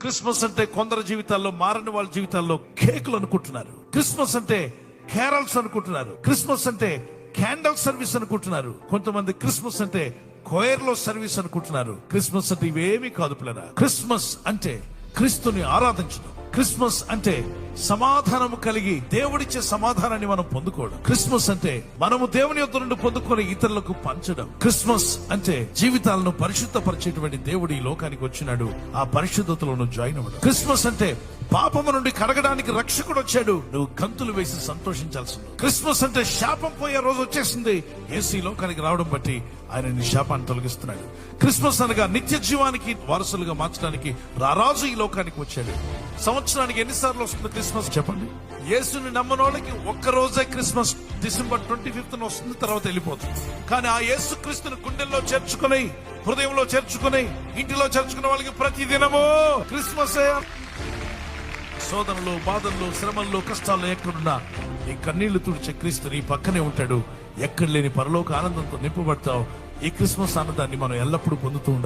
Christmas అంటే కొందరు జీవితాల్లో, మారని వాళ్ళ జీవితాల్లో కేకులు అనుకుంటున్నారు. క్రిస్మస్ అంటే క్యారల్స్ అనుకుంటున్నారు. క్రిస్మస్ అంటే క్యాండల్ సర్వీస్ అనుకుంటున్నారు. కొంతమంది క్రిస్మస్ అంటే కోయర్ లో సర్వీస్ అనుకుంటున్నారు. క్రిస్మస్ అంటే ఇవేమీ కాదు పిల్లరా. క్రిస్మస్ అంటే క్రీస్తుని ఆరాధించడం. క్రిస్మస్ అంటే సమాధానము కలిగి దేవుడిచ్చే సమాధానాన్ని మనం పొందుకోవడం. క్రిస్మస్ అంటే మనము దేవుని యొద్ద నుండి పొందుకొని ఇతరులకు పంచడం. క్రిస్మస్ అంటే జీవితాలను పరిశుద్ధపరిచేటువంటి దేవుడు ఈ లోకానికి వచ్చినాడు, ఆ పరిశుద్ధతలో జాయిన్ అవ్వడం. క్రిస్మస్ అంటే పాపము నుండి కడగడానికి రక్షకుడు వచ్చాడు, నువ్వు గంతులు వేసి సంతోషించాల్సింది. క్రిస్మస్ అంటే శాపం పోయే రోజు వచ్చేసింది, యేసు ఈ లోకానికి రావడం బట్టి ఆయన నీ శాపాన్ని తొలగిస్తున్నాడు. క్రిస్మస్ అనగా నిత్య జీవానికి వారసులుగా మార్చడానికి రారాజు ఈ లోకానికి వచ్చాడు. సంవత్సరానికి ఎన్నిసార్లు వస్తుంది క్రిస్మస్ చెప్పండి? యేసుని నమ్మనోళ్ళకి ఒక్క రోజే క్రిస్మస్, డిసెంబర్ 25th వస్తుంది, తర్వాత వెళ్ళిపోతుంది. కానీ ఆ యేసు క్రీస్తుని గుండెల్లో చేర్చుకుని, హృదయంలో చేర్చుకుని, ఇంటిలో చేర్చుకునే వాళ్ళకి ప్రతి దినము క్రిస్మసే. శోధనలు, బాధల్లో, శ్రమల్లో, కష్టాల్లో ఎక్కడున్నా ఈ కన్నీళ్లు తుడిచే క్రీస్తు నీ పక్కనే ఉంటాడు. ఎక్కడ లేని పరలోక ఆనందంతో నింపబడతావు. ఈ క్రిస్మస్ ఆనందాన్ని మనం ఎల్లప్పుడూ పొందుతూ ఉండాలి.